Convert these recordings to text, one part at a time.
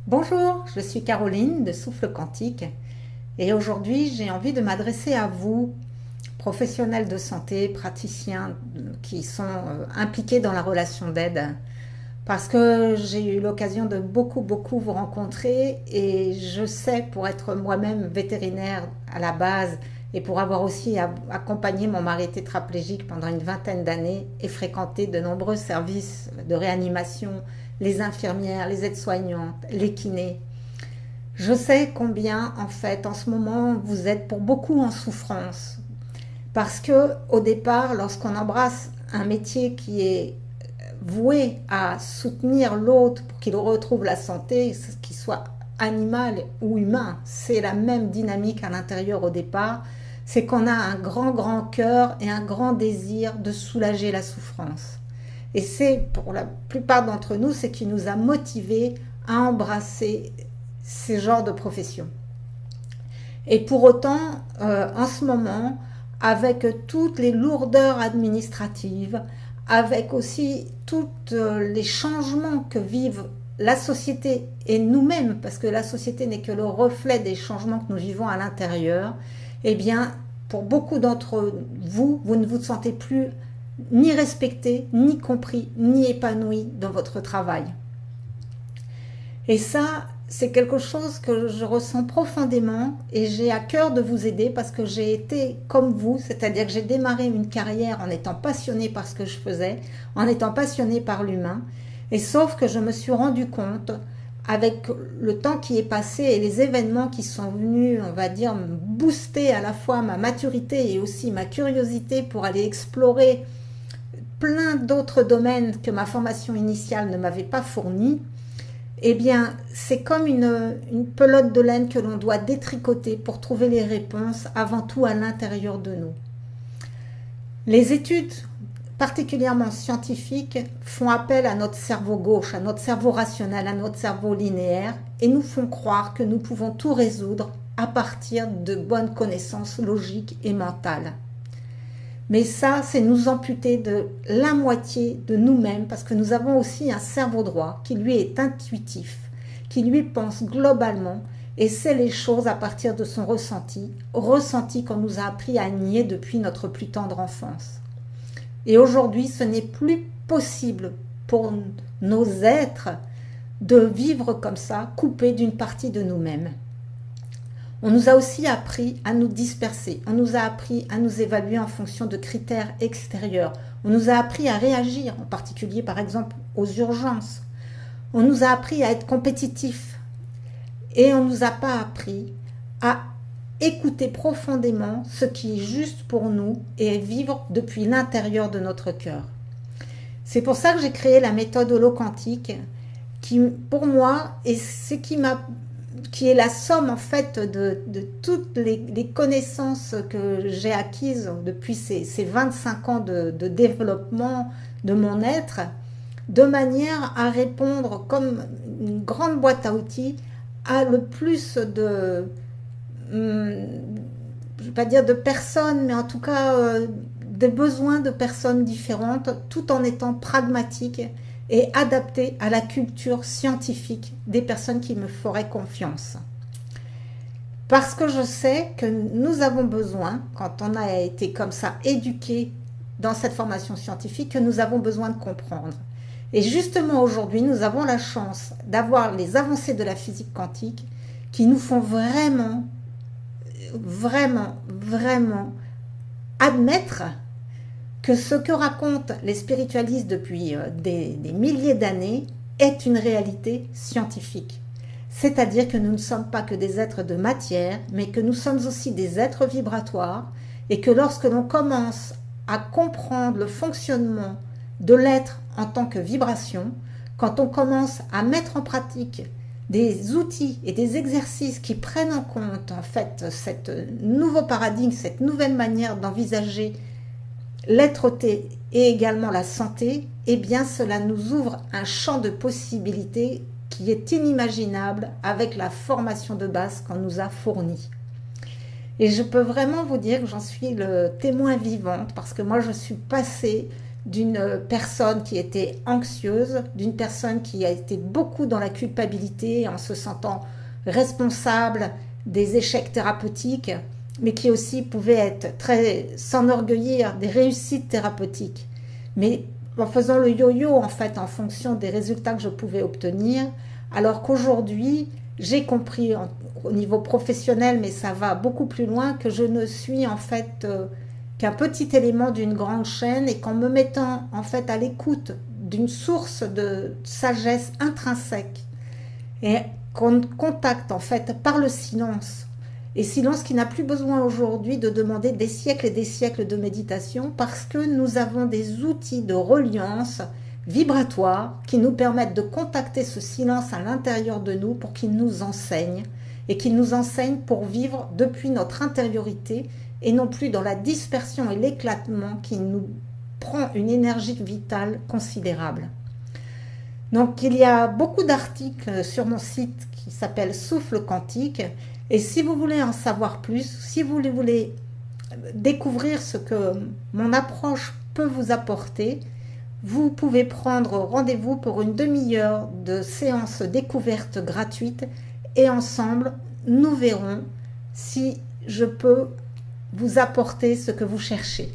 Bonjour, je suis Caroline de Souffle Quantique et aujourd'hui j'ai envie de m'adresser à vous, professionnels de santé, praticiens qui sont impliqués dans la relation d'aide, parce que j'ai eu l'occasion de beaucoup vous rencontrer et je sais, pour être moi-même vétérinaire à la base et pour avoir aussi accompagné mon mari tétraplégique pendant une vingtaine d'années et fréquenté de nombreux services de réanimation, les infirmières, les aides-soignantes, les kinés, je sais combien en fait en ce moment vous êtes pour beaucoup en souffrance. Parce que au départ, lorsqu'on embrasse un métier qui est voué à soutenir l'autre pour qu'il retrouve la santé, qu'il soit animal ou humain, c'est la même dynamique à l'intérieur au départ, c'est qu'on a un grand cœur et un grand désir de soulager la souffrance. Et c'est, pour la plupart d'entre nous, ce qui nous a motivés à embrasser ces genres de professions. Et pour autant, en ce moment, avec toutes les lourdeurs administratives, avec aussi tous les changements que vivent la société et nous-mêmes, parce que la société n'est que le reflet des changements que nous vivons à l'intérieur, eh bien, pour beaucoup d'entre vous, vous ne vous sentez plus ni respecté, ni compris, ni épanoui dans votre travail. Et ça, c'est quelque chose que je ressens profondément et j'ai à cœur de vous aider parce que j'ai été comme vous, c'est-à-dire que j'ai démarré une carrière en étant passionnée par ce que je faisais, en étant passionnée par l'humain, et sauf que je me suis rendu compte, avec le temps qui est passé et les événements qui sont venus, on va dire, me booster à la fois ma maturité et aussi ma curiosité pour aller explorer plein d'autres domaines que ma formation initiale ne m'avait pas fourni, eh bien, c'est comme une pelote de laine que l'on doit détricoter pour trouver les réponses avant tout à l'intérieur de nous. Les études, particulièrement scientifiques, font appel à notre cerveau gauche, à notre cerveau rationnel, à notre cerveau linéaire et nous font croire que nous pouvons tout résoudre à partir de bonnes connaissances logiques et mentales. Mais ça, c'est nous amputer de la moitié de nous-mêmes parce que nous avons aussi un cerveau droit qui lui est intuitif, qui lui pense globalement et sait les choses à partir de son ressenti qu'on nous a appris à nier depuis notre plus tendre enfance. Et aujourd'hui, ce n'est plus possible pour nos êtres de vivre comme ça, coupés d'une partie de nous-mêmes. On nous a aussi appris à nous disperser, on nous a appris à nous évaluer en fonction de critères extérieurs, on nous a appris à réagir, en particulier par exemple aux urgences, on nous a appris à être compétitifs et on ne nous a pas appris à écouter profondément ce qui est juste pour nous et vivre depuis l'intérieur de notre cœur. C'est pour ça que j'ai créé la méthode holo-quantique qui, pour moi, est ce qui est la somme en fait de toutes les connaissances que j'ai acquises depuis ces 25 ans de développement de mon être, de manière à répondre comme une grande boîte à outils à le plus de, je ne vais pas dire de personnes, mais en tout cas des besoins de personnes différentes, tout en étant pragmatique et adapté à la culture scientifique des personnes qui me feraient confiance. Parce que je sais que nous avons besoin, quand on a été comme ça éduqué dans cette formation scientifique, que nous avons besoin de comprendre. Et justement aujourd'hui, nous avons la chance d'avoir les avancées de la physique quantique qui nous font vraiment admettre que ce que racontent les spiritualistes depuis des milliers d'années est une réalité scientifique. C'est-à-dire que nous ne sommes pas que des êtres de matière, mais que nous sommes aussi des êtres vibratoires et que lorsque l'on commence à comprendre le fonctionnement de l'être en tant que vibration, quand on commence à mettre en pratique des outils et des exercices qui prennent en compte en fait cet nouveau paradigme, cette nouvelle manière d'envisager l'être-té et également la santé, eh bien cela nous ouvre un champ de possibilités qui est inimaginable avec la formation de base qu'on nous a fournie. Et je peux vraiment vous dire que j'en suis le témoin vivante parce que moi je suis passée d'une personne qui était anxieuse, d'une personne qui a été beaucoup dans la culpabilité en se sentant responsable des échecs thérapeutiques, mais qui aussi pouvait être très s'enorgueillir des réussites thérapeutiques. Mais en faisant le yo-yo en fait en fonction des résultats que je pouvais obtenir, alors qu'aujourd'hui j'ai compris au niveau professionnel, mais ça va beaucoup plus loin, que je ne suis en fait qu'un petit élément d'une grande chaîne, et qu'en me mettant en fait à l'écoute d'une source de sagesse intrinsèque et qu'on contacte en fait par le silence, et silence qui n'a plus besoin aujourd'hui de demander des siècles et des siècles de méditation, parce que nous avons des outils de reliance vibratoire qui nous permettent de contacter ce silence à l'intérieur de nous pour qu'il nous enseigne, et qu'il nous enseigne pour vivre depuis notre intériorité et non plus dans la dispersion et l'éclatement qui nous prend une énergie vitale considérable. Donc il y a beaucoup d'articles sur mon site qui s'appelle Souffle Quantique, et si vous voulez en savoir plus, si vous voulez découvrir ce que mon approche peut vous apporter, vous pouvez prendre rendez-vous pour une demi-heure de séance découverte gratuite, et ensemble nous verrons si je peux vous apporter ce que vous cherchez.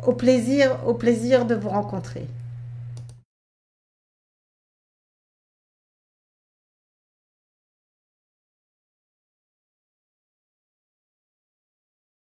Au plaisir de vous rencontrer.